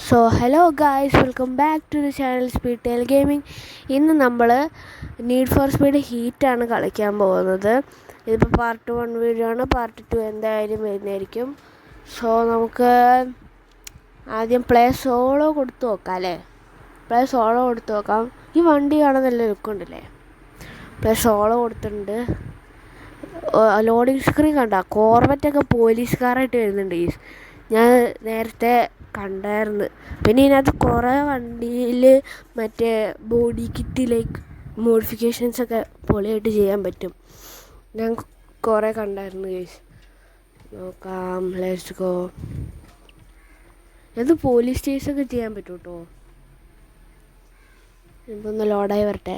So hello guys, welcome back to the channel speed tail gaming. ഇന്ന് നമ്മൾ need for speed ഹീറ്റാണ് കളിക്കാൻ പോകുന്നത്. ഇതിപ്പോൾ പാർട്ട് 1 വീഡിയോ ആണ്. പാർട്ട് 2 എന്തായാലും വരുന്നതായിരിക്കും. സോ നമുക്ക് ആദ്യം പ്ലേ സോളോ കൊടുത്തു നോക്കാം അല്ലേ. ഈ വണ്ടി കാണാൻ നല്ല ലുക്കുണ്ടല്ലേ. പ്ലേ സോളോ കൊടുത്തിട്ടുണ്ട്. ലോഡിങ് സ്ക്രീൻ കണ്ട കോർവറ്റൊക്കെ പോലീസുകാരായിട്ട് വരുന്നുണ്ട്. ഞാൻ നേരത്തെ കണ്ടായിരുന്നു. പിന്നെ ഇതിനകത്ത് കുറേ വണ്ടിയിൽ മറ്റേ ബോഡി കിറ്റ് ലൈക്ക് മോഡിഫിക്കേഷൻസൊക്കെ പൊളിയായിട്ട് ചെയ്യാൻ പറ്റും. ഞാൻ കുറേ കണ്ടായിരുന്നു ഗൈസ്. നോക്കാം, ലെറ്റ്സ് ഗോ. ഇത് പോലീസ് സ്റ്റേഷനൊക്കെ ചെയ്യാൻ പറ്റും കേട്ടോ. ഇതൊന്ന് ലോഡായി വരട്ടെ.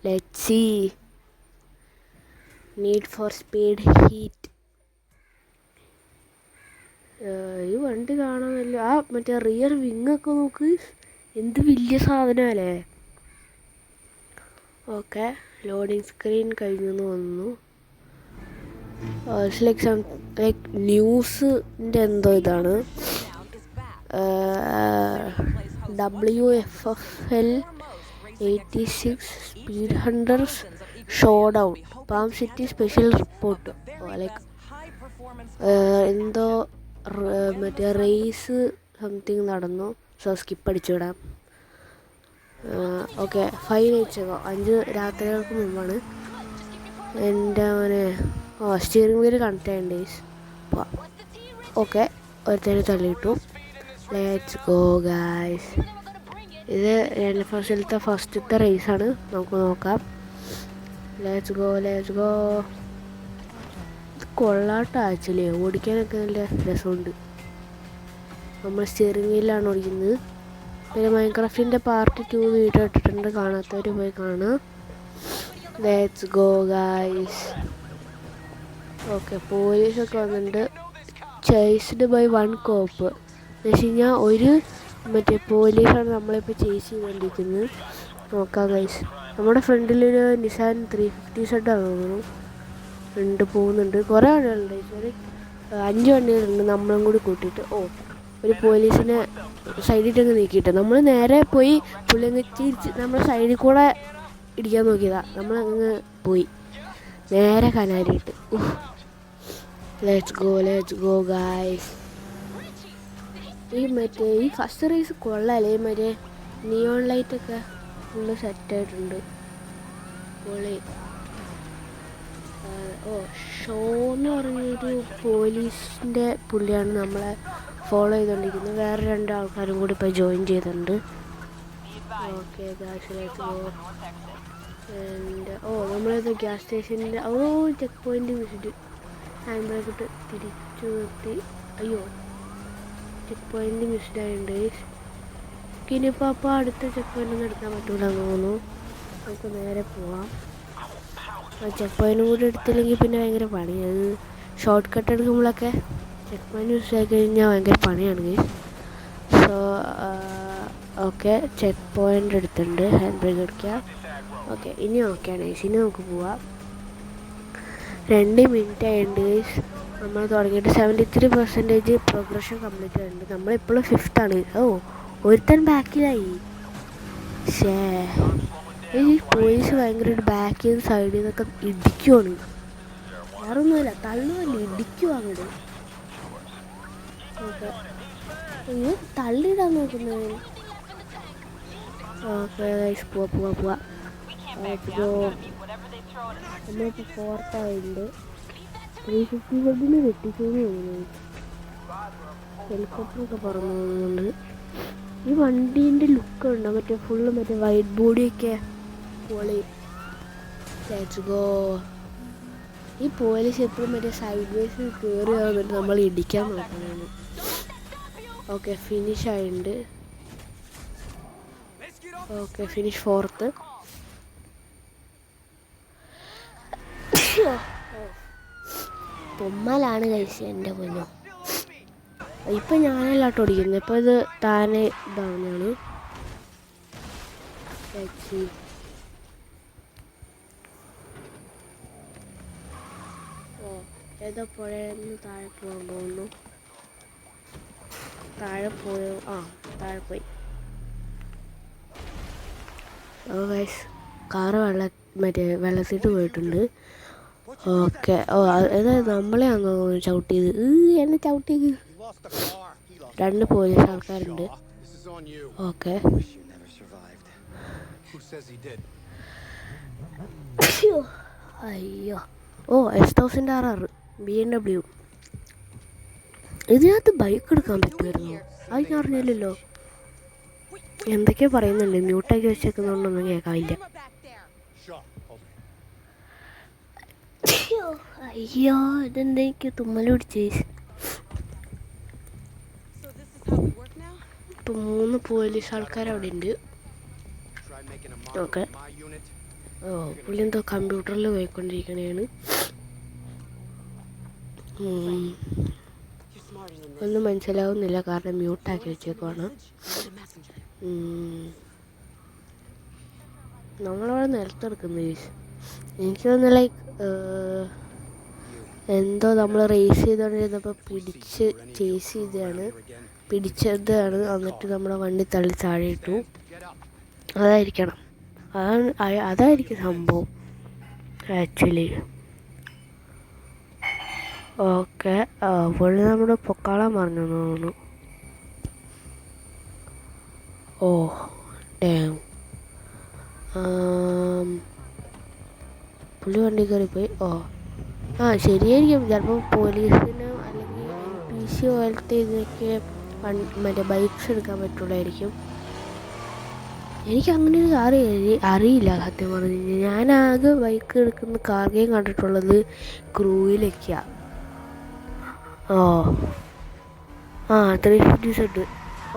Let's see. Need for speed heat. ഈ വണ്ടി കാണാൻ നല്ല മറ്റേ റിയർ വിങ്ങൊക്കെ നോക്ക്, എന്ത് വലിയ സാധനമല്ലേ. ഓക്കെ, ലോഡിങ് സ്ക്രീൻ കഴിഞ്ഞെന്ന് വന്നു. ലൈക്ക് ന്യൂസിൻ്റെ എന്തോ ഇതാണ്. WFFL 86 speed hunters show down palm city special report. Like എന്തോ മറ്റേ റേസ് സംതിങ് നടന്നു. സോ സ്കിപ്പ് അടിച്ചു വിടാം. ഓക്കെ, 5 nights ago 5 രാത്രികൾക്ക് മുമ്പാണ്. എൻ്റെ അവനെ സ്റ്റിയറിംഗ് വീല് കണക്ട് ചെയ്യണ്ടേ. ഓക്കെ, ഒരുത്തേനെ തള്ളിയിട്ടു. Let's go guys. ഇത് ഫസ്റ്റിലത്തെ ഫസ്റ്റത്തെ റേസാണ്. നമുക്ക് നോക്കാം. Let's go. കൊള്ളാട്ട ആക്ച്വലി, ഓടിക്കാനൊക്കെ നല്ല രസമുണ്ട്. നമ്മൾ സ്റ്റിയറിംഗ് വീലാണ് ഓടിക്കുന്നത്. പിന്നെ മൈൻക്രാഫ്റ്റിൻ്റെ പാർട്ട് 2 വീഡിയോ ഇട്ടിട്ടുണ്ട്, കാണാത്തവർ പോയി കാണുക. Let's go guys. ഓക്കെ, പോലീസൊക്കെ വന്നിട്ടുണ്ട്. ചേസ്ഡ് ബൈ 1 കോപ്പ് എന്ന് വെച്ച് കഴിഞ്ഞാൽ ഒരു മറ്റേ പോലീസാണ് നമ്മളിപ്പോൾ ചേസ് ചെയ്തുകൊണ്ടിരിക്കുന്നത്. നോക്കാം ഗൈസ്. നമ്മുടെ ഫ്രണ്ടിലൊരു നിസാൻ 350Z തോന്നുന്നു പോകുന്നുണ്ട്. കുറേ വണ്ടികളുണ്ട്. സോറി, 5 വണ്ടികളുണ്ട് നമ്മളും കൂടി കൂട്ടിയിട്ട്. ഒരു പോലീസിനെ സൈഡിട്ടങ്ങ് നീക്കിയിട്ട് നമ്മൾ നേരെ പോയി പുള്ളിയങ്ങ് തിരിച്ച് നമ്മുടെ സൈഡിൽ കൂടെ ഇടിക്കാൻ നോക്കിയതാണ്. നമ്മളങ്ങ് പോയി നേരെ കനാലിയിട്ട്. Let's go guys. ഈ ഫസ്റ്റ് റേസ് കൊള്ളാല്ലേ. മറ്റേ നിയോൺ ലൈറ്റൊക്കെ ഫുള്ള് സെറ്റായിട്ടുണ്ട്. പൊളി. ഷോ എന്ന് പറഞ്ഞൊരു പോലീസിൻ്റെ പുള്ളിയാണ് നമ്മളെ ഫോളോ ചെയ്തുകൊണ്ടിരിക്കുന്നത്. വേറെ 2 ആൾക്കാരും കൂടി ഇപ്പോൾ ജോയിൻ ചെയ്തിട്ടുണ്ട്. Okay guys, let's go. നമ്മളിത് ഗ്യാസ് സ്റ്റേഷനിൽ check point visit hand brake ഇട്ട് തിരിച്ചു നിർത്തി. അയ്യോ, ചെക്ക് പോയിൻ്റ് മിസ്ഡ് ആയിട്ടുണ്ട്. ഇനിയിപ്പോൾ അടുത്ത ചെക്ക് പോയിൻ്റൊന്നും എടുക്കാൻ പറ്റില്ല എന്ന് തോന്നുന്നു. നമുക്ക് നേരെ പോവാം. ചെക്ക് പോയിൻ്റ് കൂടി എടുത്തില്ലെങ്കിൽ പിന്നെ ഭയങ്കര പണിയാണ്. ഷോർട്ട് കട്ട് എടുക്കുമ്പോഴൊക്കെ ചെക്ക് പോയിൻ്റ് യൂസ് ആയി കഴിഞ്ഞാൽ ഭയങ്കര പണിയാണ്. സോ ഓക്കെ, ചെക്ക് പോയിൻ്റ് എടുത്തിട്ടുണ്ട്. ഹാൻഡ് ബ്രേക്ക് അടിക്കുക. ഓക്കെ, ഇനി ഓക്കെയാണ് ഗൈസ്. ഇനി നമുക്ക് പോവാം. 2 മിനിറ്റ് ആയിട്ടുണ്ട് ഗൈസ്. നമ്മൾ തുടങ്ങിയിട്ട് 73% പ്രോഗ്രഷൻ കംപ്ലീറ്റ് ആയിട്ടുണ്ട്. നമ്മളിപ്പോഴും 5th ആണ്. ഒരുത്തൻ ബാക്കിലായി. ഈ പോലീസ് ഭയങ്കരമായിട്ട് ബാക്കിൽ നിന്ന് സൈഡിൽ നിന്നൊക്കെ ഇടിക്കുവാണ്. വേറെ ഒന്നുമില്ല, തള്ളുമല്ല, ഇടിക്കുവാ അങ്ങോട്ട്. ഓക്കെ, തള്ളിയിടാൻ നോക്കുന്നത്. ഓക്കെ, പോവാ. നമ്മളിപ്പോൾ 4th ആയിട്ടുണ്ട്. 350 വെട്ടിച്ചെന്ന് തോന്നുന്നു. ഹെലികോപ്റ്ററൊക്കെ പറന്നു പോകുന്നുണ്ട്. ഈ വണ്ടീൻ്റെ ലുക്കുണ്ടോ, മറ്റേ ഫുള്ള് മറ്റേ വൈറ്റ് ബോഡിയൊക്കെ പൊളി. Let's go. ഈ പോലീസ് എപ്പോഴും മറ്റേ സൈഡ് വേസിൽ കയറി വന്നിട്ട് നമ്മൾ ഇടിക്കാൻ നോക്കണേന്ന്. ഓക്കെ, ഫിനിഷ് ആയിട്ടുണ്ട്. Okay, finish 4th. പൊമ്മലാണ് കഴിച്ചത് എൻ്റെ പൊന്നോ. ഇപ്പം ഞാനല്ലാട്ടോ ഓടിക്കുന്നത്. ഇപ്പോൾ ഇത് താനെ ഇതാവുന്നതാണ്. ഏതോ പുഴയിൽ നിന്ന് താഴെ പോകാൻ പോകുന്നു. താഴെ പോയോ? താഴെ പോയി. ഗൈസ്, കാറ് വെള്ളത്തിട്ട് പോയിട്ടുണ്ട്. ഓക്കെ. അതായത് നമ്മളെ അങ്ങ് ചവിട്ടിയത്. എന്നെ ചവിട്ടിയത്. 2 പോലീസ് ആൾക്കാരുണ്ട്. ഓക്കെ. അയ്യോ. S1000RR BMW. ഇതിനകത്ത് ബൈക്ക് എടുക്കാൻ പറ്റുമായിരുന്നു. അത് ഞാൻ അറിഞ്ഞില്ലല്ലോ. എന്തൊക്കെയോ പറയുന്നുണ്ട്. മ്യൂട്ടാക്കി വെച്ചേക്കുന്നതുകൊണ്ടൊന്നും കേൾക്കാനില്ല. അയ്യോ, ഇതെന്താ എനിക്ക് തുമ്മൽ പിടിച്ചേ. ഇപ്പം 3 പോലീസ് ആൾക്കാർ അവിടെ ഉണ്ട്. ഓക്കെ. പുള്ളി എന്തോ കമ്പ്യൂട്ടറിൽ പോയിക്കൊണ്ടിരിക്കണേണ്. ഒന്നും മനസ്സിലാവുന്നില്ല, കാരണം മ്യൂട്ടാക്കി വെച്ചേക്കുവാണ്. നമ്മളവിടെ നിലത്തെടുക്കുന്നു. എനിക്ക് തോന്നുന്നു ലൈക്ക് എന്തോ നമ്മൾ റേസ് ചെയ്തുകൊണ്ടിരുന്നപ്പോൾ പിടിച്ചതാണ്. എന്നിട്ട് നമ്മുടെ വണ്ടി തള്ളി താഴെ ഇട്ടു. അതായിരിക്കും സംഭവം ആക്ച്വലി. ഓക്കെ. പുള്ളി നമ്മുടെ പൊക്കാളാൻ പറഞ്ഞു തോന്നുന്നു. ഡാം. പുള്ളി വണ്ടി കയറിപ്പോയി. ശരിയായിരിക്കും. ചിലപ്പോൾ പോലീസിന് അല്ലെങ്കിൽ NPC പോലത്തെ ഇതിനൊക്കെ മറ്റേ ബൈക്സ് എടുക്കാൻ പറ്റുള്ളായിരിക്കും. എനിക്ക് അങ്ങനെ ഒരു കാർ അറിയില്ല സത്യം പറഞ്ഞു കഴിഞ്ഞാൽ. ഞാനാകെ ബൈക്ക് എടുക്കുന്ന കാർ ഗെയിം കണ്ടിട്ടുള്ളത് ക്രൂയിലൊക്കെയാണ്. 350Z.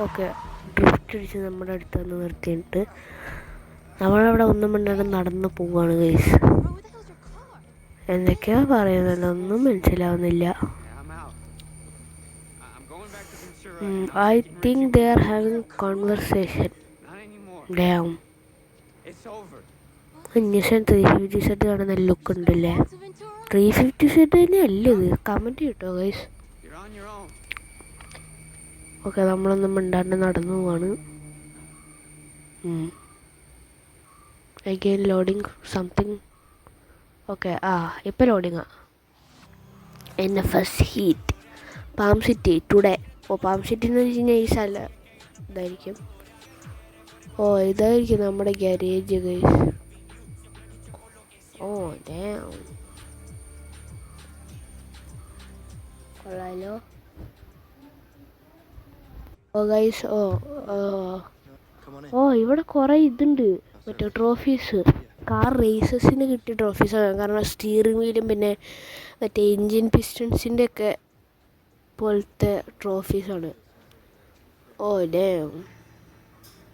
ഓക്കെ. ഡ്രിഫ്റ്റ് അടിച്ച് നമ്മുടെ അടുത്ത് വന്ന് നിർത്തിയിട്ട് നമ്മളവിടെ ഒന്നും മിണ്ടാണ്ട് നടന്ന് പോവാണ് ഗൈസ്. എന്തൊക്കെയാ പറയുന്നത് ഒന്നും മനസ്സിലാവുന്നില്ല. I think they are having conversation. Damn. Innocent 350Z കാണുന്ന ലുക്ക് ഉണ്ടല്ലേ. 350Z തന്നെ അല്ലേ ഇത്? കമൻറ്റ് കിട്ടോ ഗൈസ്. ഓക്കെ, നമ്മളൊന്നും മിണ്ടാണ്ട് നടന്നു പോവാണ്. Again loading something. ഓക്കെ. ഇപ്പം ലോഡിങ്ങാ. NFS heat palm city today. Palm city എന്ന് വെച്ച് കഴിഞ്ഞാൽ ഈ സ്ഥലം ഇതായിരിക്കും. ഇതായിരിക്കും നമ്മുടെ ഗാരേജ് ഗൈസ്. ഡാം. കൊള്ളാലോ. ഗൈസ്. ഇവിടെ കുറേ ഇതുണ്ട്, മറ്റേ ട്രോഫീസ്. കാർ റേസസിന് കിട്ടിയ ട്രോഫീസാണ്. കാരണം സ്റ്റിയറിംഗ് വീലും പിന്നെ മറ്റേ എൻജിൻ പിസ്റ്റൺസിൻ്റെ ഒക്കെ പോലത്തെ ട്രോഫീസാണ്. ഡാം.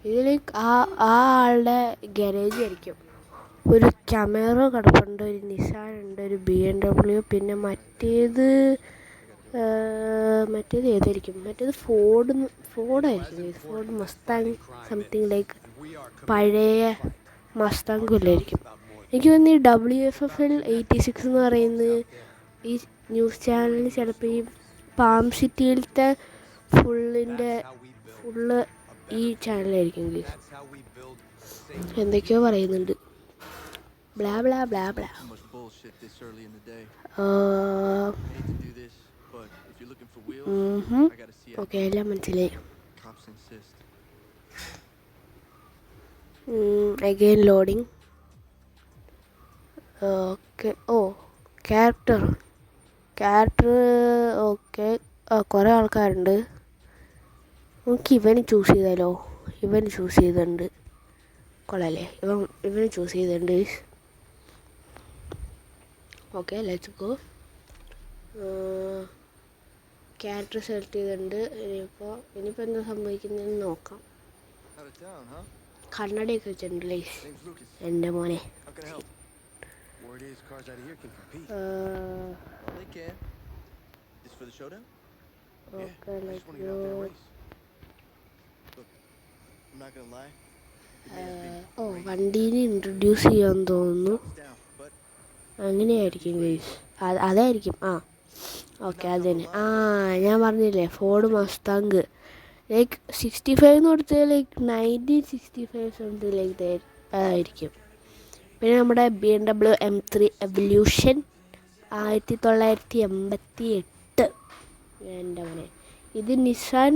ഇതിലേക്ക് ആളുടെ ഗാരേജ് ആയിരിക്കും. ഒരു ക്യാമറ കിടപ്പുണ്ട്, ഒരു നിസാൻ ഉണ്ട്, ഒരു BMW, പിന്നെ മറ്റേത് ഏതായിരിക്കും? മറ്റേത് ഫോർഡായിരിക്കും. ഫോർഡ് മസ്താങ് സംതിങ് ലൈക്ക് പഴയ മസ്താങ്കുല്ലായിരിക്കും. എനിക്ക് തോന്നുന്നു ഈ WFFL 86 എന്ന് പറയുന്നത് ഈ ന്യൂസ് ചാനലിൽ ചിലപ്പോൾ ഈ പാം സിറ്റിയിലത്തെ ഫുള്ള് ഈ ചാനലായിരിക്കും. എന്തൊക്കെയോ പറയുന്നുണ്ട്. Blah blah blah blah. Okay, എല്ലാം മനസ്സിലായി. Again loading. Okay. Character. Okay. കുറേ ആൾക്കാരുണ്ട്. നമുക്ക് ഇവന് ചൂസ് ചെയ്താലോ? ഇവന് ചൂസ് ചെയ്തിട്ടുണ്ട്. കൊള്ളാല്ലേ? ഇവന് ചൂസ് ചെയ്തിട്ടുണ്ട്. Okay, let's go. Character select ചെയ്തിട്ടുണ്ട്. ഇനിയിപ്പോൾ എന്താ സംഭവിക്കുന്നതെന്ന് നോക്കാം. കണ്ണടയൊക്കെ വെച്ചിട്ടുണ്ട് ലൈസ്. എൻ്റെ മോനെ. വണ്ടീനെ ഇൻട്രൊഡ്യൂസ് ചെയ്യാൻ തോന്നുന്നു. അങ്ങനെയായിരിക്കും ഗൈസ്. അതായിരിക്കും. ഓക്കെ, അത് തന്നെ. ഞാൻ പറഞ്ഞില്ലേ, ഫോർഡ് മസ്താങ്ക് ലൈക്ക് 65 എന്ന് കൊടുത്താൽ ലൈക്ക് 1965 സംതിങ് ലൈക്ക് ആയിരിക്കും. പിന്നെ നമ്മുടെ BMW M3 എവല്യൂഷൻ 1988. എൻ്റെ മോനെ. ഇത് നിസാൻ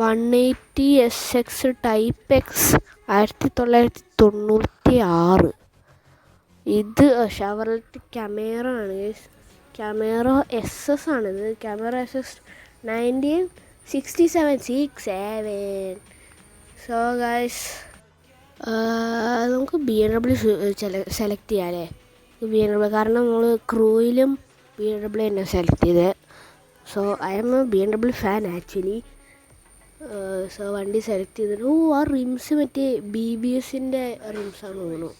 180 SX ടൈപ്പ് എക്സ് 1996. ഇത് ഷവർലെറ്റ് ക്യാമറ ആണ്. ക്യാമറ SS ആണിത്. Camera SS 1967. സോ ഗൈസ് നമുക്ക് BMW സെലക്ട് ചെയ്യാം അല്ലേ? BMW കാരണം നമ്മൾ ക്രൂയിലും BMW തന്നെ സെലക്ട് ചെയ്തത്. So I M A BMW fan actually. So വണ്ടി സെലക്ട് ചെയ്തിട്ട് ആ റിംസ് മറ്റേ BBSൻ്റെ റിംസാന്ന് തോന്നുന്നു.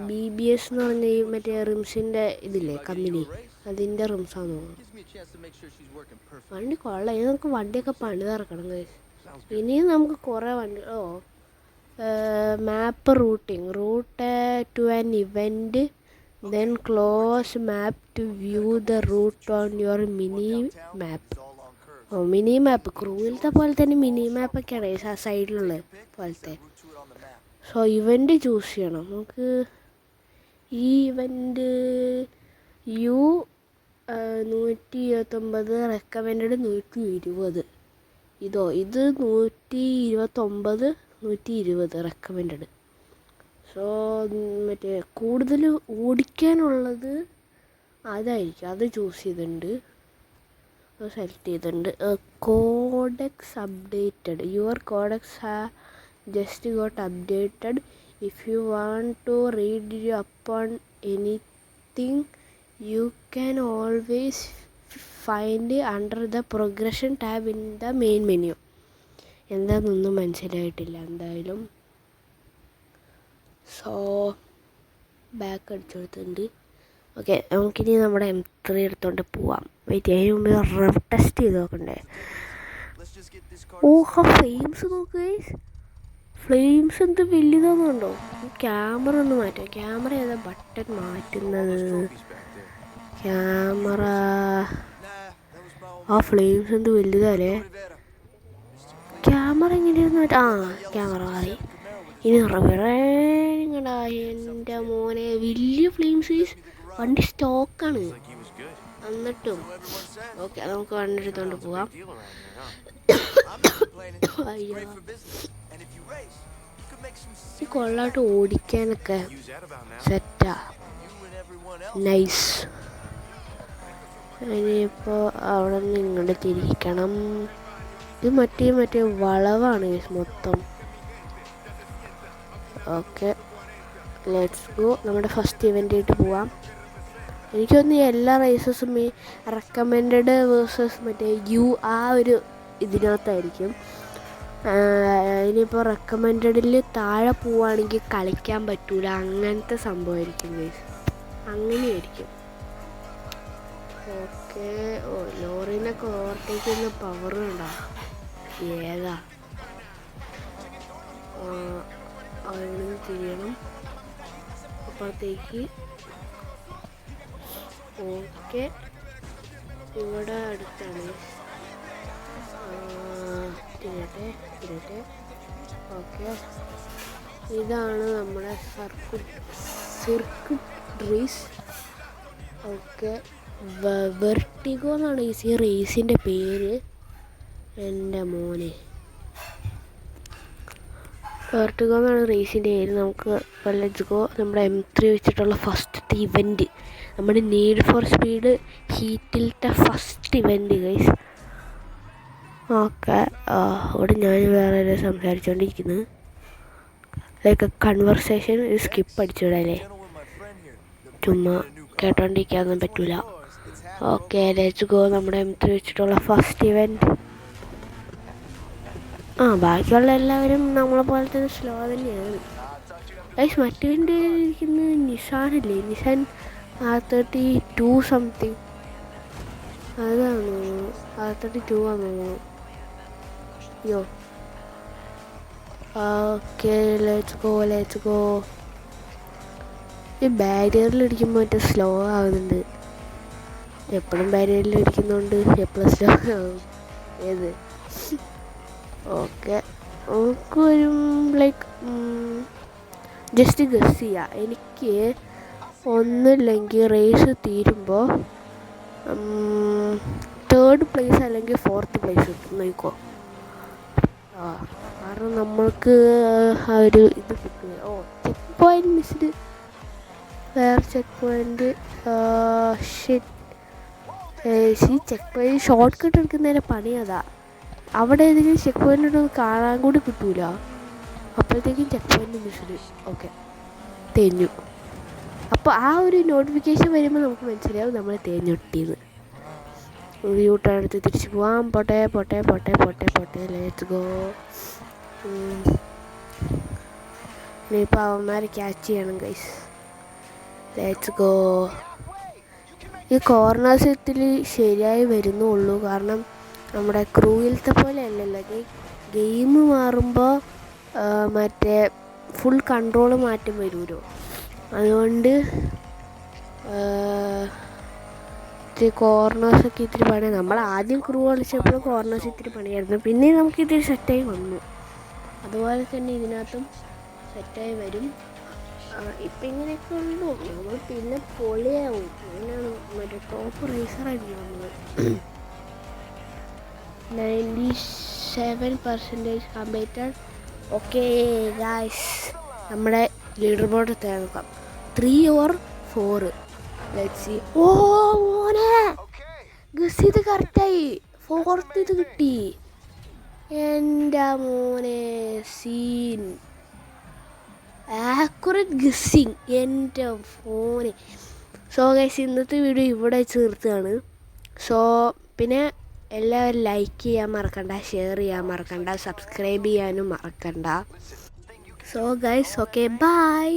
BBS എന്ന് പറഞ്ഞ ഈ മറ്റേ റിംസിൻ്റെ ഇതില്ലേ കമ്പനി, അതിൻ്റെ റിംസാന്ന് തോന്നുന്നു. വണ്ടി കൊള്ളാം. ഇനി നമുക്ക് വണ്ടിയൊക്കെ പണിതിറക്കണം. ഇനിയും നമുക്ക് കുറേ വണ്ടി map route to an event, then close map to view the route on your mini map. Mini map ക്രൂവിലത്തെ പോലെ തന്നെ മിനി മാപ്പൊക്കെയാണ് സൈഡിലുള്ള പോലത്തെ. സോ ഇവൻ്റ് ചൂസ് ചെയ്യണം നമുക്ക്. ഈ ഇവൻ്റ് U129 റെക്കമെൻഡ് 120. ഇത് 129 120 റെക്കമെൻഡ്. സോ മറ്റേ കൂടുതൽ ഓടിക്കാനുള്ളത് അതായിരിക്കും. അത് ചൂസ് ചെയ്തിട്ടുണ്ട്, സെലക്ട് ചെയ്തിട്ടുണ്ട്. Codex updated. Your codex just got updated. If you want to read upon anything you can always find under the progression tab in the main menu. എന്താണെന്നൊന്നും മനസ്സിലായിട്ടില്ല എന്തായാലും. സോ ബാക്ക് അടിച്ചു കൊടുത്തിട്ടുണ്ട്. ഓക്കെ, നമുക്കിനി നമ്മുടെ M3 എടുത്തോണ്ട് പോവാം. വെയിറ്റ്, അതിന് മുമ്പ് റവ് ടെസ്റ്റ് ചെയ്ത് നോക്കണ്ടേ? ഫ്ലെയിംസ് നോക്ക്. ഫ്ലെയിംസ് എന്ത് വലുതാണെന്നുണ്ടോ? ക്യാമറ ഒന്ന് മാറ്റാം. ക്യാമറ ഏതാ ബട്ടൺ മാറ്റുന്നത്? ക്യാമറ. ആ ഫ്ലെയിംസ് എന്ത് വലുതല്ലേ? ക്യാമറ എങ്ങനെയായിരുന്നു മാറ്റാം? ക്യാമറ മാറി. ഇനി ഇങ്ങടാ എൻ്റെ മോനെ, വലിയ ഫ്ലെയിംസ്. വണ്ടി സ്റ്റോക്കാണ് എന്നിട്ടും. ഓക്കെ, നമുക്ക് വണ്ടി എടുത്തോണ്ട് പോവാം. അയ്യോ, ഈ കൊള്ളാട്ട് ഓടിക്കാനൊക്കെ സെറ്റാ, നൈസ്. ഇനിയിപ്പോൾ അവിടെ നിന്ന് ഇങ്ങോട്ട് തിരിക്കണം. ഇത് മറ്റേ വളവാണ് മൊത്തം. Okay, let's go. നമ്മുടെ ഫസ്റ്റ് ഇവൻ്റ് ആയിട്ട് പോവാം. എനിക്കൊന്ന് എല്ലാ റേസസും ഈ റെക്കമെൻഡ് വേഴ്സസ് മറ്റേ ആ ഒരു ഇതിനകത്തായിരിക്കും. ഇനിയിപ്പോൾ റെക്കമെൻഡിൽ താഴെ പോവുകയാണെങ്കിൽ കളിക്കാൻ പറ്റൂല, അങ്ങനത്തെ സംഭവമായിരിക്കും ഗൈസ്. അങ്ങനെയായിരിക്കും. ഓക്കെ, ലോറിനൊക്കെ ഓവർടേക്ക് ചെയ്യുന്ന പവർ ഉണ്ടാവും. ഏതാ അവിടെ തിരിയണം അപ്പുറത്തേക്ക്. ഓക്കെ, ഇവിടെ അടുത്താണ്. തിരട്ടെ. ഓക്കെ, ഇതാണ് നമ്മുടെ സർക്യൂട്ട് റേസ്. ഓക്കെ, വെർട്ടിഗോ എന്നാണ് ഈ റേസിൻ്റെ പേര്. എൻ്റെ മോനെ, വെർട്ടിഗോ എന്നാണ് റേസിൻ്റെ പേര്. നമുക്ക് ലെറ്റ്സ് ഗോ. നമ്മുടെ M3 വെച്ചിട്ടുള്ള ഫസ്റ്റത്തെ ഇവൻറ്റ്, നമ്മുടെ നീഡ് ഫോർ സ്പീഡ് ഹീറ്റിലത്തെ ഫസ്റ്റ് ഇവൻറ്റ് ഗൈസ്. ഓക്കെ, അവിടെ ഞാൻ വേറെ സംസാരിച്ചുകൊണ്ടിരിക്കുന്നത് ലൈക്ക് കൺവെർസേഷൻ സ്കിപ്പ് അടിച്ചുവിടല്ലേ, ചുമ്മാ കേട്ടോണ്ടിരിക്കാനൊന്നും പറ്റൂല. Okay, let's go. നമ്മുടെ M3 വെച്ചിട്ടുള്ള ഫസ്റ്റ് ഇവൻറ്റ്. ബാക്കിയുള്ള എല്ലാവരും നമ്മളെ പോലെ തന്നെ സ്ലോ തന്നെയാണ് ഗൈസ്. മറ്റേൻ്റെ ഇരിക്കുന്നത് നിസാനല്ലേ, നിസാൻ R32 സംതിങ്. അതാണ് R32 ആണെന്ന്. യോ, ഓക്കെ, ലെറ്റ്സ് ഗോ. ഈ ബാരിയറിൽ ഇരിക്കുമ്പോൾ മറ്റേ സ്ലോ ആവുന്നുണ്ട്. എപ്പോഴും ബാരിയറിൽ ഇരിക്കുന്നതുകൊണ്ട് എപ്പോഴും സ്ലോ ആവും. ഏത് ഓക്കെ, നമുക്കൊരു ലൈക്ക് ജസ്റ്റ് ഗസ് ചെയ്യാം. എനിക്ക് ഒന്നില്ലെങ്കിൽ റേസ് തീരുമ്പോൾ 3rd പ്ലേസ് അല്ലെങ്കിൽ 4th പ്ലേസ് കിട്ടും നോക്കോ. കാരണം നമ്മൾക്ക് ആ ഒരു ഇത് കിട്ടുക. Check point missed. വേറെ check point check point short cut എടുക്കുന്നതിൻ്റെ പണി അതാ. അവിടെ ഏതെങ്കിലും ചെക്ക് പോയിന്റ് ഉണ്ടോ കാണാൻ കൂടി കിട്ടൂല. അപ്പോഴത്തേക്കും ചെക്ക് പോയിന്റ് മിസ്ഡ്. ഓക്കെ, തേഞ്ഞു. അപ്പോൾ ആ ഒരു നോട്ടിഫിക്കേഷൻ വരുമ്പോൾ നമുക്ക് മനസ്സിലാവും നമ്മൾ തേഞ്ഞു കിട്ടിയത്. യൂട്ടേൺ എടുത്ത് തിരിച്ച് പോവാം. പോട്ടെ പോട്ടെ പോട്ടെ പോട്ടെ പോട്ടെ, ലെറ്റ്സ് ഗോ. ഇനിയിപ്പോൾ അവന്മാരെ ക്യാച്ച് ചെയ്യണം ഗൈസ്. Let's go. ഈ കോർണേഴ്സത്തിൽ ശരിയായി വരുന്നുള്ളൂ. കാരണം നമ്മുടെ ക്രൂയിലത്തെ പോലെ അല്ലല്ലോ, ഗെയിം മാറുമ്പോൾ മറ്റേ ഫുൾ കൺട്രോൾ മാറ്റം വരുമല്ലോ. അതുകൊണ്ട് ഇത്തിരി കോർണേഴ്സൊക്കെ ഇത്തിരി പണി. നമ്മൾ ആദ്യം ക്രൂ കളിച്ചപ്പോൾ കോർണേഴ്സ് ഇത്തിരി പണിയായിരുന്നു. പിന്നെ നമുക്ക് ഇത്തിരി സെറ്റായി വന്നു. അതുപോലെ തന്നെ ഇതിനകത്തും സെറ്റായി വരും. ഇപ്പം ഇങ്ങനെയൊക്കെ ഉള്ളൂ. നമ്മൾ പിന്നെ പൊളിയാവും. അങ്ങനെയാണ് മറ്റേ ടോപ്പ് റേസറായിരിക്കും നമ്മൾ. 97% കംപ്ലീറ്റഡ്. ഓക്കെ ഗായ്സ്, നമ്മുടെ ലീഡർ ബോർഡ് നോക്കാം. 3 or 4. Let's see. മോനെ ഗസ് ഇത് കറക്റ്റായി. 4th ഇത് കിട്ടി. എൻ്റെ മോനെ സീൻ. Accurate guessing. എൻ്റെ ഫോന്. സോ ഗൈസ്, ഇന്നത്തെ വീഡിയോ ഇവിടെ ചേർത്താണ്. സോ പിന്നെ എല്ലാവരും ലൈക്ക് ചെയ്യാൻ മറക്കണ്ട, ഷെയർ ചെയ്യാൻ മറക്കണ്ട, സബ്സ്ക്രൈബ് ചെയ്യാനും മറക്കണ്ട. So guys, okay, by.